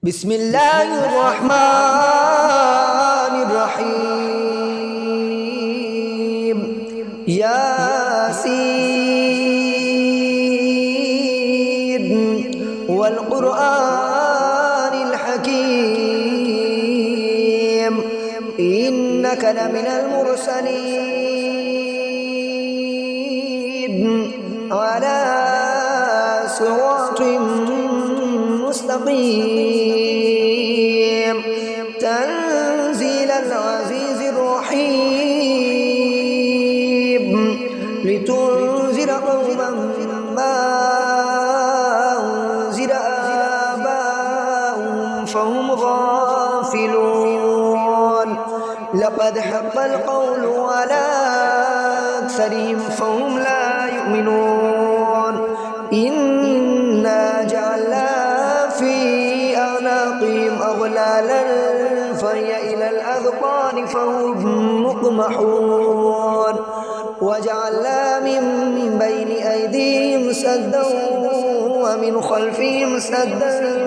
بسم الله الرحمن الرحيم. ياسين والقرآن الحكيم إنك لمن المرسلين على صراط مستقيم تنزيل العزيز الرحيم لتنذر قوما ما أنذر آباؤهم فهم غافلون لقد حق القول على أكثرهم فهم لا يؤمنون إنا جعلنا في أعناقهم أغلالا فهي إلى الأذقان فهم مقمحون وجعلنا من بين أيديهم سدا ومن خلفهم سدا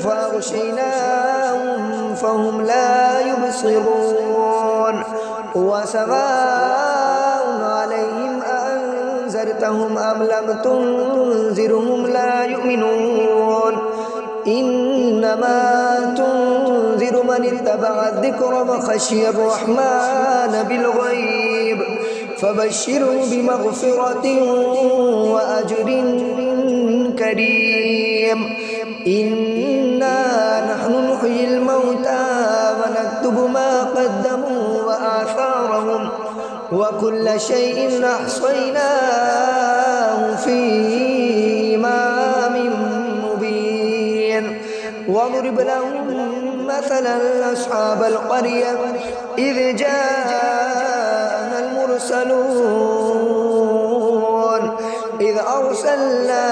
فأغشيناهم فهم لا يبصرون وسواء عليهم أأنذرتهم أم لم تنذرهم لا يؤمنون إنما تنذر من اتبع الذكر وخشي الرحمن بالغيب فبشره بمغفرة وأجر كريم. إنا نحن نحيي الموتى ونكتب ما قدموا وآثارهم وكل شيء أحصيناه في إمام مبين. واضرب لهم مثلا أصحاب القرية إذ جاءنا المرسلون إذ أرسلنا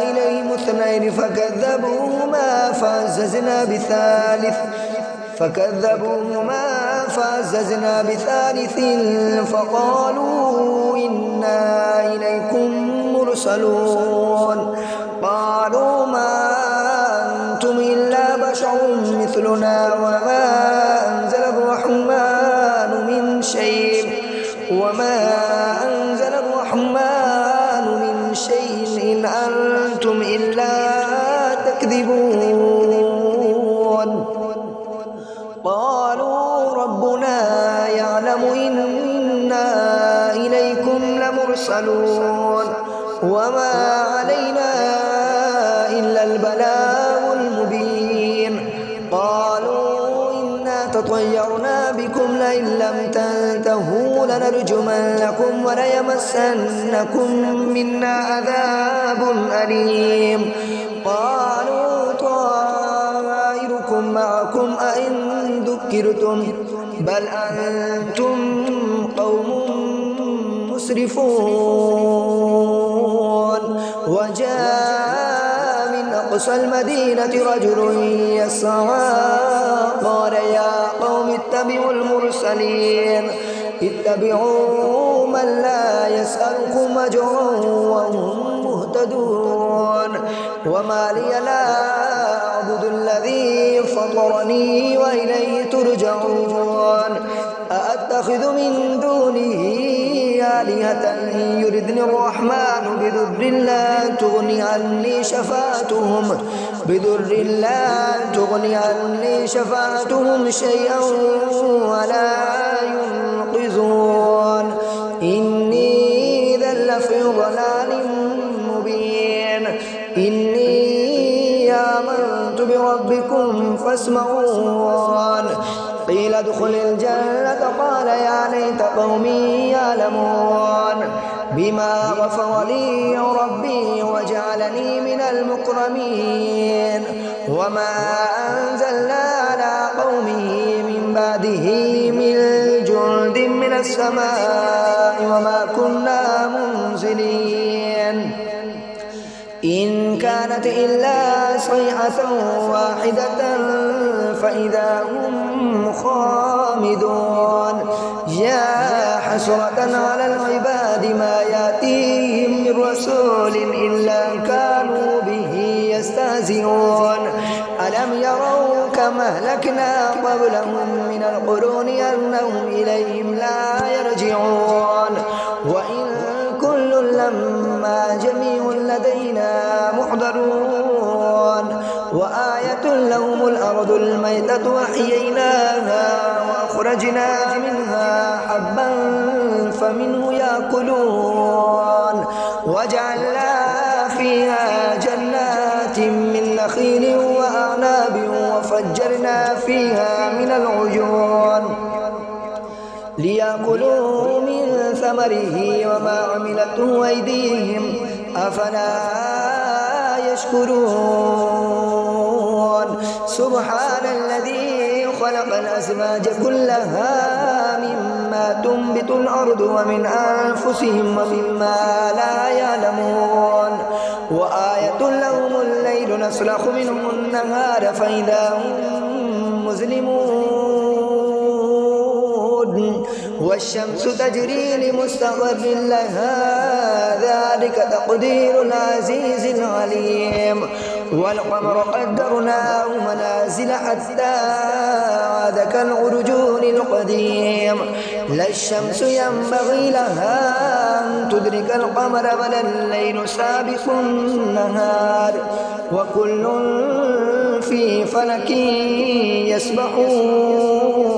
إليهم اثنين فكذبوهما فعززنا بثالث فقالوا إنا إليكم مرسلون قالوا ما أنتم إلا بشر مثلنا وما أنزل الرحمن من شيء إن أنتم إلا تكذبون. قالوا ربنا يعلم إنا إليكم لمرسلون وما علينا إلا البلاغ المبين. قالوا إنا تطيرنا بكم لئن لم تنتهوا لنرجمنكم وليمسنكم منا عذاب أليم. قالوا طائركم معكم أئن ذكرتم بل أنتم قوم مسرفون. وجاء من أقصى المدينة رجل يسعى قال يا قوم اتبعوا المرسلين اتبعوا من لا يسألكم أجرا وهم مهتدون. وما لي لا أعبد الذي فطرني وإليه ترجعون. أأتخذ من دونه آلهة يردني الرحمن بضر لا تغني عني شفاعتهم شيئا ولا ينقذون. إني إذا لفي ضلال مبين. إني آمنت بربكم فاسمعون. قيل ادخل الجنة قال يا ليت قومي يعلمون بما غفر لي ربي وجعلني من المكرمين. وما أنزلنا على قومه من بعده من جند من السماء وما كنا منزلين. إن كانت إلا صيحة واحدة فإذا هم خامدون. يا حسرة على العباد ما يأتيهم من رسول إلا كانوا به يستهزئون ألم يروا كما أهلكنا قبلهم من القرون أنهم إليهم لا يرجعون وإن كل لما جميع لدينا محضرون وآية لهم الأرض الميتة وأحييناها وأخرجنا منها حبا فمنه يأكلون وجعلنا فيها جنات من نخيل وأعناب وفجرنا فيها من العيون ليأكلوا من ثمره وما عملته أيديهم أفلا يشكرون سبحان الذي خلق الأزواج كلها مما تنبت الأرض ومن أنفسهم ومما لا يعلمون وآية لهم الليل نسلخ منه النهار فإذا هم مظلمون والشمس تجري لمستقر لها ذلك تقدير العزيز العليم والقمر قدرناه منازل حتى عاد كالعرجون القديم لا الشمس ينبغي لها أن تدرك القمر ولا الليل سابق النهار وكل في فلك يسبحون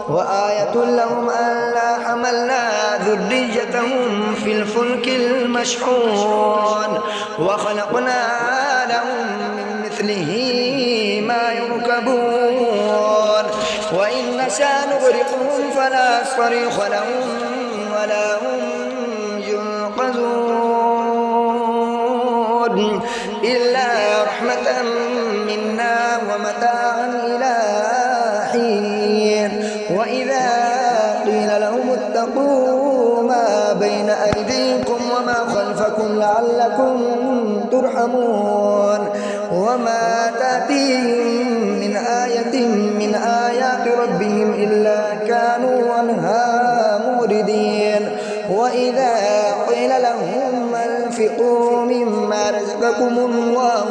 وآية لهم ألا حملنا ذريتهم في الفلك المشحون وخلقنا لهم من مثله ما يركبون وإن نشاء نغرقهم فلا صريخ لهم ولا هم ينقذون إلا رحمة منا ومتاعا إلى حين وإذا قيل لهم اتقوا ما بين أيديكم وما خلفكم لعلكم ترحمون وما تأتيهم من آية من آيات ربهم إلا كانوا عنها موردين وإذا قيل لهم انفقوا مما رزقكم الله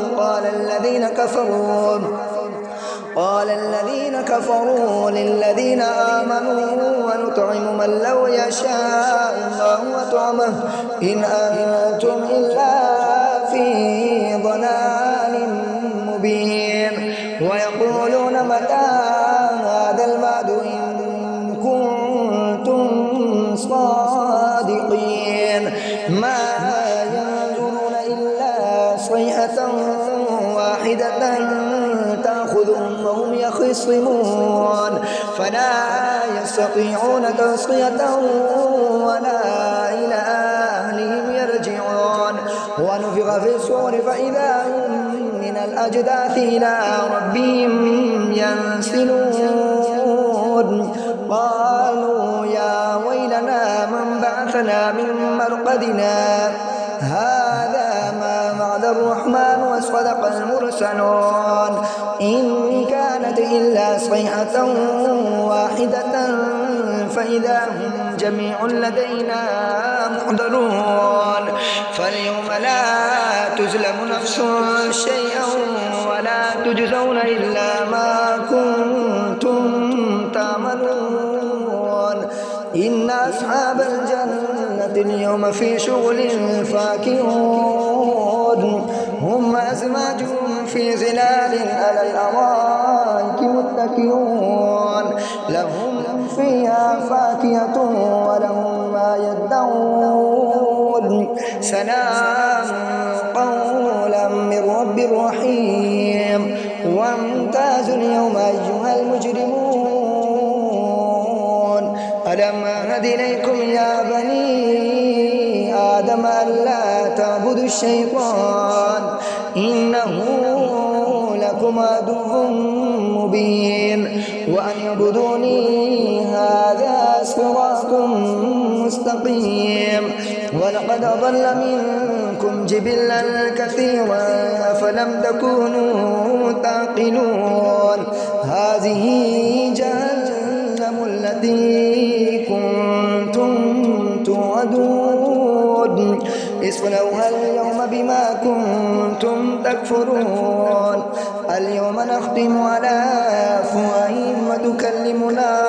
قال الذين كفروا للذين آمنوا ونطعم من لو يشاء الله وطعمه إن أنتم إلا في ضلال مبين ويقولون متى هذا الوعد إن كنتم صادقين ما ينظرون إلا صيحة واحدة تأخذهم وهم يخصمون فلا يستطيعون تصفية ولا إلى أهلهم يرجعون ونفخ في الصور فإذا هم من الأجداث إلى ربهم ينسلون قالوا يا ويلنا من بعثنا من مرقدنا هذا ما وعد الرحمن وصدق المرسلون إن كانت إلا صيحة واحدة فإذا هم جميع لدينا محضرون فاليوم لا تظلم نفس شيئا ولا تجزون إلا ما كنتم تعملون إن أصحاب الجنة اليوم في شغل فاكهون هم أزواجهم في ظلال على الأرائك متكئون لهم فيها فاكهة ولهم ما يدعون سلام قولا من رب رحيم وامتازوا اليوم أيها المجرمون ألم أعهد إليكم يا بني آدم ألا تعبدوا الشيطان إنه لكم عدو مبين وأن اعبدوني هذا صراط مستقيم ولقد أضل منكم جبلا كثيرا أفلم تكونوا تعقلون هذه جهنم التي كنتم توعدون اصلوها اليوم بما كنتم تكفرون اليوم نختم على أفواههم وتكلمنا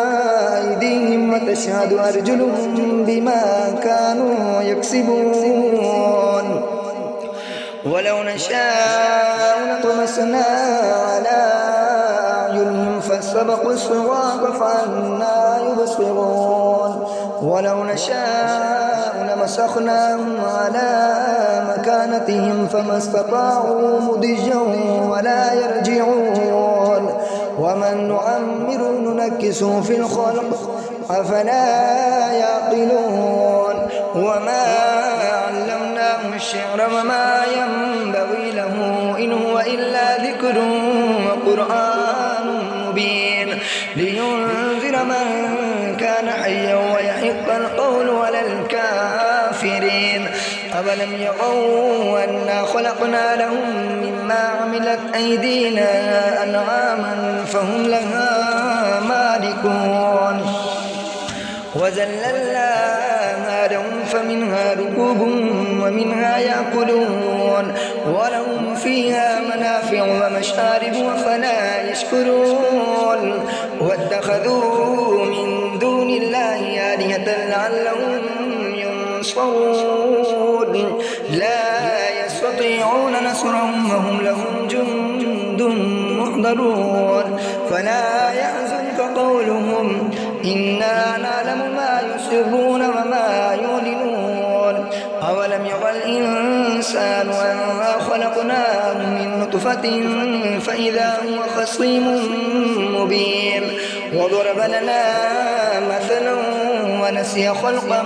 أيديهم وتشهد أرجلهم بما كانوا يكسبون ولو نشاء لطمسنا على أعينهم فاستبقوا الصراط فأنى يبصرون ولو نشاء لمسخناهم على مكانتهم فما استطاعوا مضجا ولا يرجعون ومن نعمر ننكسه في الخلق أفلا يعقلون وما علمناه الشعر وما ينبغي له إن هو إلا ذكر وقرآن مبين لينذر من كان حيا ويحق القول على الكافرين أولم يروا أنا خلقنا لهم مما عملت أيدينا أنعاما فهم لها مالكون وذللناها لهم فمنها ركوبهم ومنها يأكلون ولهم فيها منافع ومشارب وفلا يشكرون واتخذوا من دون الله آلهة لعلهم ينصرون لا يستطيعون نصرهم وهم لهم جند محضرون فلا يحزنك قولهم إنا نعلم ما يسرون وما يعلنون أولم يرى الإنسان أنا خلقناه من نطفة فإذا هو خصيم مبين وضرب لنا مثلا ونسي خلقه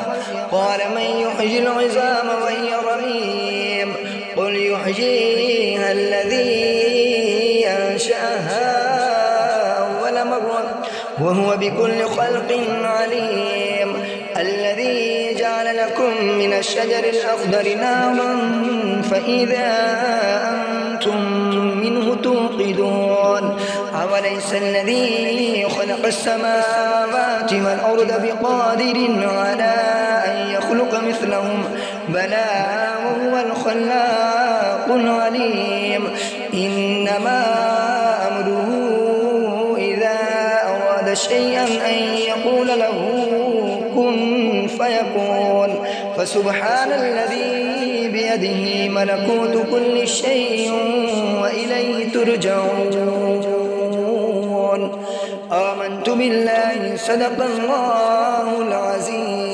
قال من يحيي العظام وهي رميم قل يحييها الذي أنشأها أول مرة وهو بكل خلق عليم الذي جعل لكم من الشجر الأخضر نارا فإذا أنتم منه توقدون أوليس الذي خلق السماوات والأرض بقادر على أن يخلق مثلهم بلى وهو الخلاق العليم إنما أمره إذا أراد شيئا أن يقول له كن فيكون فسبحان الذي بيده ملكوت كل شيء وإليه ترجعون آمنت بالله صدق الله العظيم.